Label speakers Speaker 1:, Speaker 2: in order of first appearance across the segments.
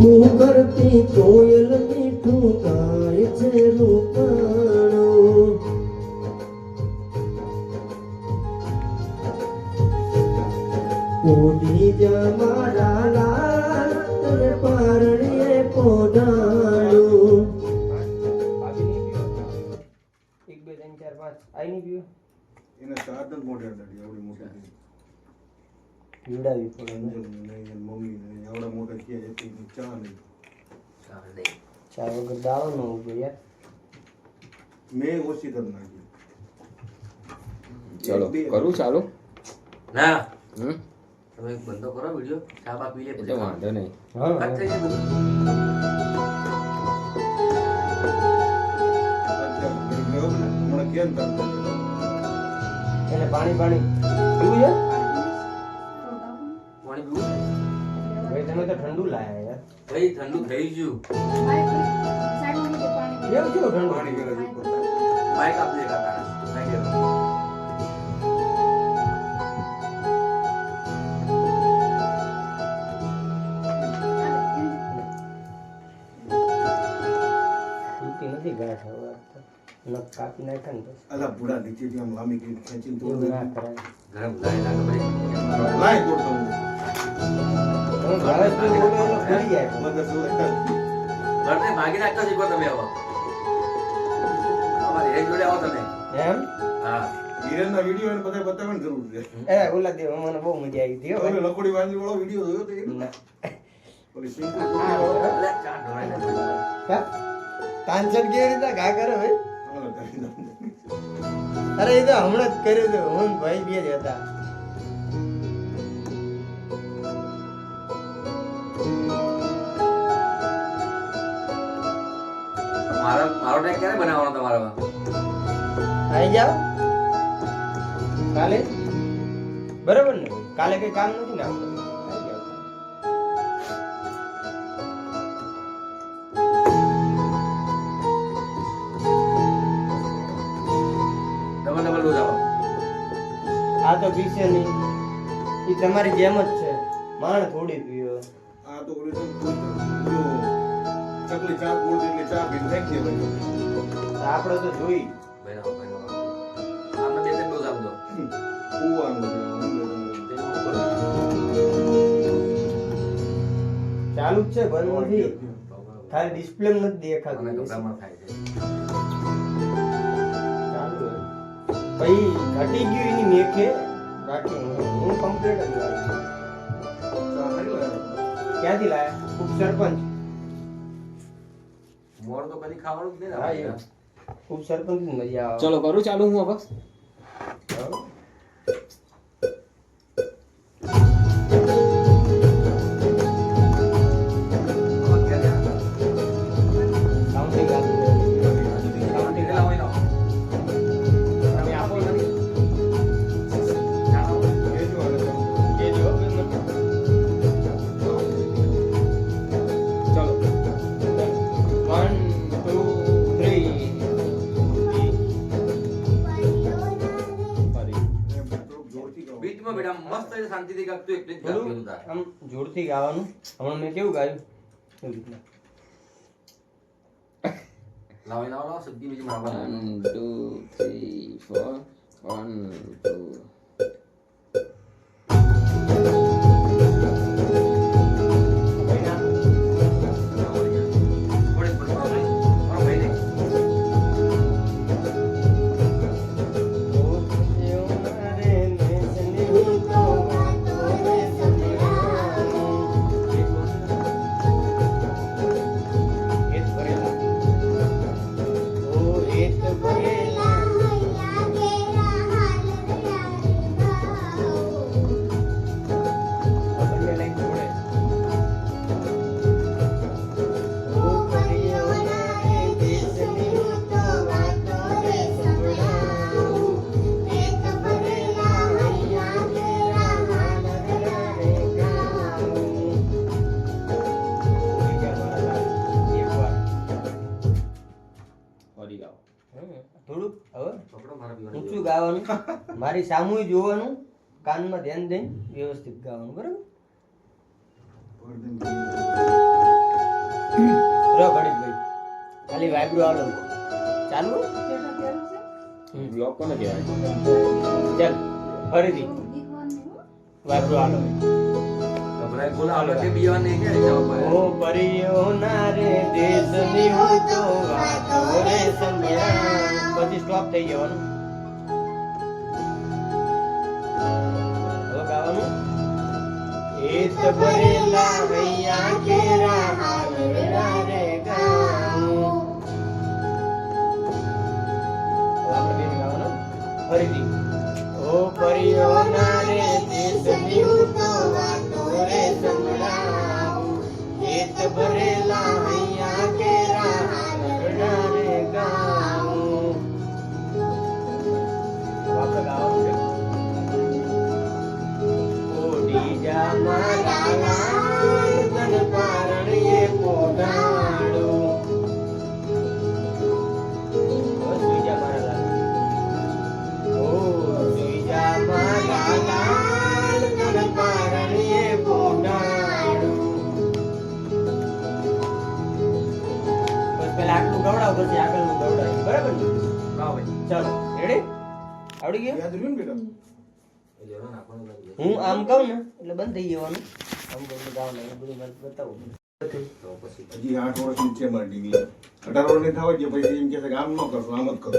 Speaker 1: હું કરતી કોયલ મીઠું ગાય છે રૂપાણું ઓઢી જા મારા લાલ તને પારણીએ પોઢાણું 1 2 3 4 5 આઈ ની પીઓ
Speaker 2: એને સાધન મોઢે દાડી આવડી મોટી
Speaker 1: પીવડાવી પડે
Speaker 2: નહીં મમ્મી ને આવડા મોટા કે હતી ચા નહીં
Speaker 1: ચા વગર દાવો ન ઉભો યાર
Speaker 2: મેં ઓછી કરી નાખી
Speaker 3: ચલો કરું ચાલુ
Speaker 4: ના તમે બંધો કરો વિડિયો ચા બા પી લે
Speaker 3: એટલે વાંધો નહીં
Speaker 1: હા
Speaker 4: કટ થઈ ગયું
Speaker 2: હમણાં કેમ કરતા
Speaker 1: એને પાણી પીવું છે
Speaker 4: પાણી પીવું
Speaker 1: ભાઈ તમે તો ઠંડુ લાયા યાર
Speaker 4: ભાઈ ઠંડુ થઈ ગયું
Speaker 1: એવું કેવું ઠંડુ
Speaker 2: પાણી કરે છે
Speaker 4: બાઈક આપ દે કાકા નહીં દેતો
Speaker 1: તૂટી નથી ગાંઠ હવે નખ કાપી નાખ્યા ને પછી
Speaker 2: અલા બુડા નીચેથી આમ લાંબી ખેંચીને
Speaker 1: એવું
Speaker 2: તોડ
Speaker 1: ના કરાય
Speaker 4: ગરમ લાઈ લાગે ભાઈ
Speaker 2: લાય તોડતો હું
Speaker 1: તમે ભાવે તો બોલો એટલે ખોલી જાય
Speaker 2: મગજ શું
Speaker 4: ઘરને ભાગી નાખતો શીખો તમે હવે અમારી એક જોડે આવો તમે
Speaker 1: એમ
Speaker 4: હા
Speaker 2: હિરેનના વિડિયો એને બધા બતાવવાની જરૂર છે
Speaker 1: ઓલા દે મને બહુ મજા આવી હતી હો
Speaker 2: ઓલો લકોડી વાંદરી વાળો વિડિયો જોયો તો એ
Speaker 1: ના.
Speaker 2: ઓલી સિંપલ
Speaker 4: એટલે ચા ઢોળાઈ
Speaker 1: હા? કાંચન કેવી રીતે ઘા કરે ભાઈ અરે એ તો હમણાં જ કર્યું હતું હું ને ભાઈ બે જ હતા
Speaker 4: મારો ટેક ક્યારે બનાવવાનો તમારામાં
Speaker 1: આવી જાઓ કાલે બરાબર ને કાલે કઈ કામ નથી ને આપણે આવી જાઓ
Speaker 4: ડબલ ડબલ ડોઝ આવો
Speaker 1: આ તો પીશે નહીં એ તમારી જેમ જ છે માણ થોડી પીયો
Speaker 2: આ તો ઓલી તો ચકલી ચા ગોળ એટલે ચા પીને ફેંકી દેવાય
Speaker 1: આપણે તો જોઈ
Speaker 4: બનાવો આમને બે ત્રણ ડોઝ આપી દો
Speaker 2: કૂવાનું
Speaker 1: ચાલુ જ છે બંધ નથી ખાલી ડિસ્પ્લે નથી દેખાતું
Speaker 4: અને કપડામાં થાય છે
Speaker 1: ચાલુ હે ભાઈ ઘટી ગયું એની મેખે બાકી હું કમ્પ્લીટ જ લાવ્યો
Speaker 2: ચા નહીં લાવ્યો
Speaker 1: ક્યાંથી લાયા ખૂબ સરપંચ
Speaker 4: મોર તો કદી ખાવાનું જ નહીં
Speaker 1: હા
Speaker 4: ને
Speaker 1: એ ખૂબ સરપંચ ની મજા આવે
Speaker 3: ચલો કરું ચાલુ હું હવે
Speaker 1: હા. Counting આપી દો.
Speaker 4: કાઉન્ટિંગ કેટલા હોય ના તમે આપો નથી જાણો
Speaker 2: એ જો હાલે ચાલો.
Speaker 1: એ જો
Speaker 3: ચલો
Speaker 1: 1 2 3
Speaker 4: બીટમાં બેટા મસ્ત રીતે શાંતિથી ગાતું એટલે જ ગાતું હતું તાર
Speaker 1: આમ જોરથી ગાવાનું હમણાં મેં કેવું ગાયું એવી રીતના
Speaker 4: લાવો સબ્જી બીજી મારવા
Speaker 3: 1 2 3 4 1 2
Speaker 1: થોડુંક હવે ઊંચું ગાવાનું મારી સામુય જોવાનું કાનમાં ધ્યાન દઈને વ્યવસ્થિત ગાવાનું બરાબર ઘડી ભાઈ ખાલી વાઇબ્રો આલો ચાલુ
Speaker 3: બ્લોક કોને કહેવાય?
Speaker 1: ચાલ ફરીથી વાઇબ્રો આલો
Speaker 4: ગભરાય બોલા હાલો તે બીવાને કે જવાબ
Speaker 1: ઓ પરિયો ના રે દેશની હું તો વાતો રે સંભળાવું. પછી સ્ટોપ થઈ જવાનું. હવે ગાવાનું એત ભરેલા હૈયા કેરા હાલરડા રે ગાઉં. હવે આપણે બેન ગાવાનું ફરીથી ઓ પરિયો ના રે દેશની હું તો વાતો રે સંભળાવું. એત ભરેલા હૈયા કેરા હાલરડા રે ગાઉં. આપણે ગાવાનું છે ઓડી જા મારા લાલ તન પારણીએ પોઢાડું. ઓ સુઈ જા મારા લાલ. ઓ સુઈ જા મારા લાલ તન પારણીએ પોઢાડું. બસ પેલા આટલું ગવડાવ પછી આગળનું ગવડાવ. બરાબર ને?
Speaker 4: ગાવ ભાઈ
Speaker 1: ચાલો રેડી આવડી ગયું.
Speaker 2: યાદ રહ્યું ને બેટા?
Speaker 1: હું આમ કહું ને એટલે બંધ થઈ જવાનું. આમ કહું એટલે ગાવાનું એટલે બધું મારે બતાવું.
Speaker 2: હજી 8 વર્ષની છે મારી ડિગ્રી. 18 વર્ષની થવા દે પછી એમ કહે છે કે આમ ન કરશો આમ જ કરો.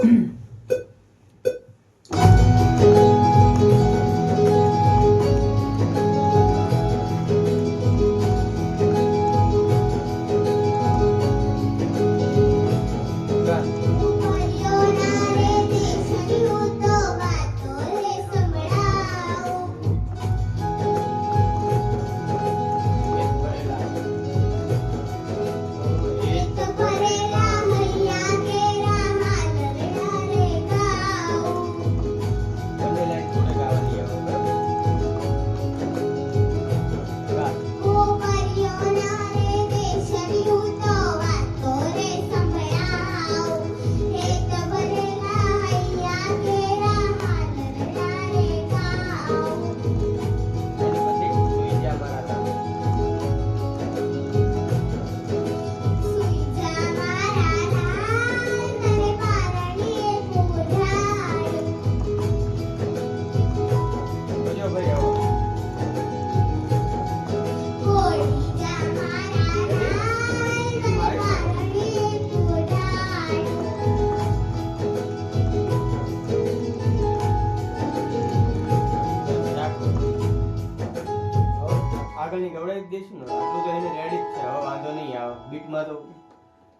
Speaker 2: આગળની ગવડાવી દઈશું ને આટલું તો એને રેડી જ છે. હવે વાંધો નહીં આવે. બીટમાં તો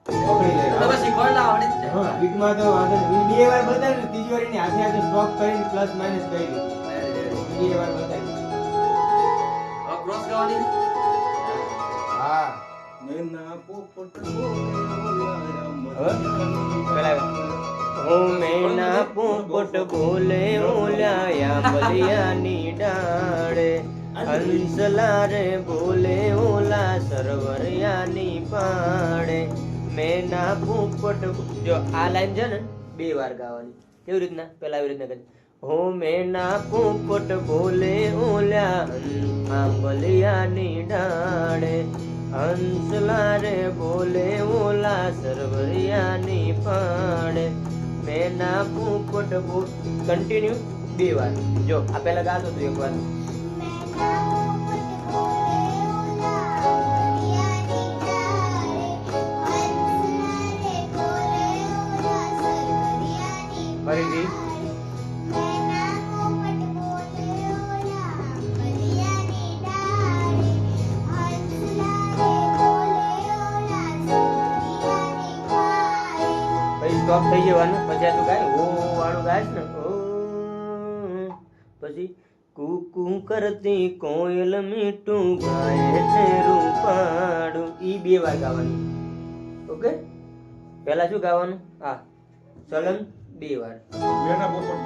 Speaker 2: પકડી લે.
Speaker 4: તો બસ શીખવાડલા આવડી જ
Speaker 1: હા
Speaker 4: જાય
Speaker 1: બીટમાં તો વાંધો નહીં. બે વાર બતાવ્યું ત્રીજી વાર એની હાથે હાથે સ્ટોપ કરીને પ્લસ માઇનસ કર્યું. બે વાર બતાવ્યું.
Speaker 4: હવે ક્રોસ ગાવાની
Speaker 1: હા
Speaker 2: મેના પોપટ
Speaker 1: હવે પેલા ઓ મેના પોપટ બોલે ઓલાયા બલિયાની ડાળે. હંસલા રે બોલે ઓલા સરવરિયાની પાડે. મેના પોપટ જો આ લાઈન છે ને બે વાર ગાવાની. કેવી રીતના? પેલા આવી રીતના કરી હો મેના પોપટ બોલે ઓલા આંબલિયાની ડાળે. હંસલા રે બોલે ઓલા સરવરિયાની પાડે. મેના પોપટ બોલ કન્ટિન્યુ બે વાર. જો આ પેલા ગાતો તું એક વાર. ફરીથી પછી સ્ટોપ થઈ જવાનું. પછી આ તું ગાય ઓ વાળું ગાય ને ઓ. પછી કુકુ કરતી કોયલ મીઠું ગાય છે રૂપાડું. ઈ બે વાર ગાવાની. ઓકે પહેલા શું ગાવાનું? હા ચલન બે વાર.
Speaker 2: મેના પોપટ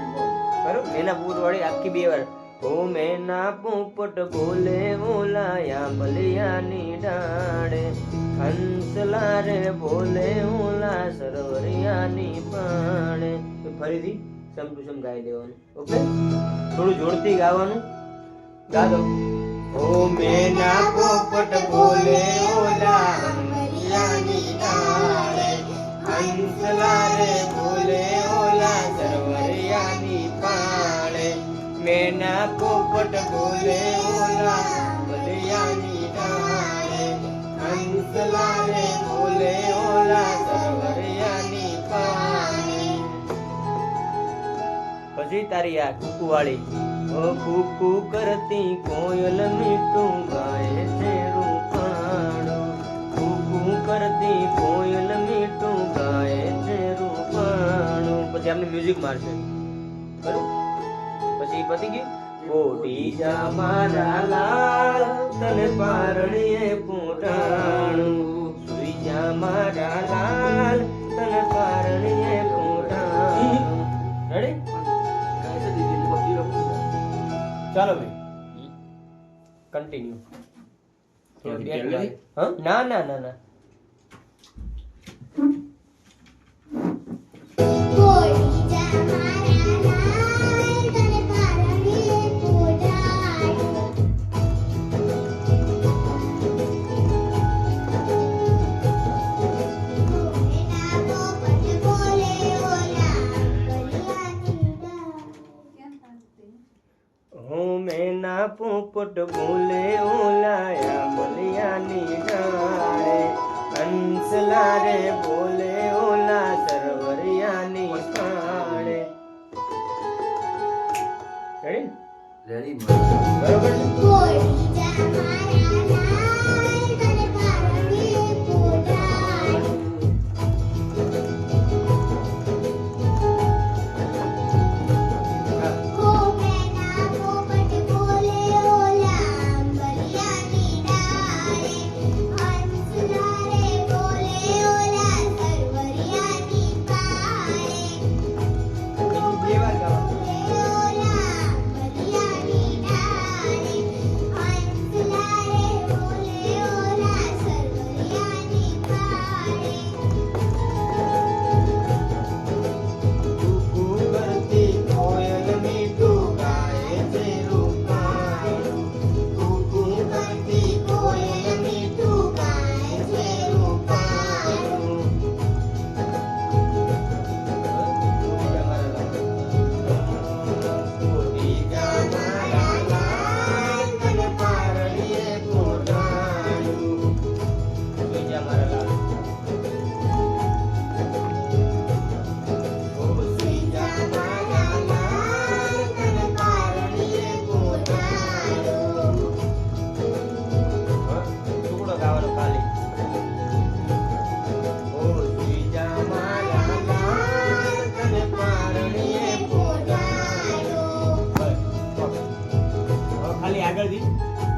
Speaker 1: બરોબર મેના પોપટ વાળી આખી બે વાર. ઓ મેના પોપટ બોલે ઓલાયા બલિયાની ડાળે. હંસલા રે બોલે ઓલા સરવરિયાની પાડે. ફરીથી સમ ટુ સમ ગાઈ દેવાનું. ઓકે થોડું જોરથી ગાવાનું. ગા દો. ઓ મેના પોપટ બોલે ઓલા બલિયાની ડાળે. પોપટ બોલે ઓલા આંબલિયાની ડાળે હંસલા રે બોલે ઓલા સરવરિયાની પાળે. પછી તારી આ કુકુ વાળી ઓ કુકુ કરતી કોયલ મીઠું ગાય છે રૂપાણું. કુકુ કરતી કોયલ મીઠું ગાય છે રૂપાણું. પછી આપણે મ્યુઝિક મારશે બરોબર. પછી પતી ગયું. કોટી જા મારા લાલ તને પારણીએ પૂટાણું. સુઈ જા મારા લાલ તને પારણીએ પૂટાણું. રેડી? ચાલો ભાઈ કન્ટિન્યુ. હા ના ના ના ના મેના પોપટ બોલે ઓલા આંબલિયાની ડાળે હંસલા રે બોલે ઓલા સરવરિયાની પાળે. રેડી બરોબર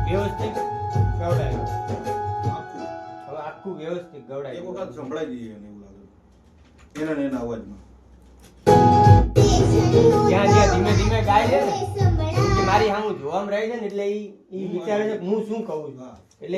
Speaker 1: વ્યવસ્થિત ગવડાય. હવે આખું વ્યવસ્થિત ગવડાય.
Speaker 2: એક વખત સંભળાઈ જઈએ એને એવું લાગે એના ને એના અવાજમાં.
Speaker 1: જ્યાં જ્યાં ધીમે ધીમે ગાય છે ને કે મારી સામું જોવામાં રહે છે ને એટલે ઈ વિચારે છે કે હું શું કહું છું. એટલે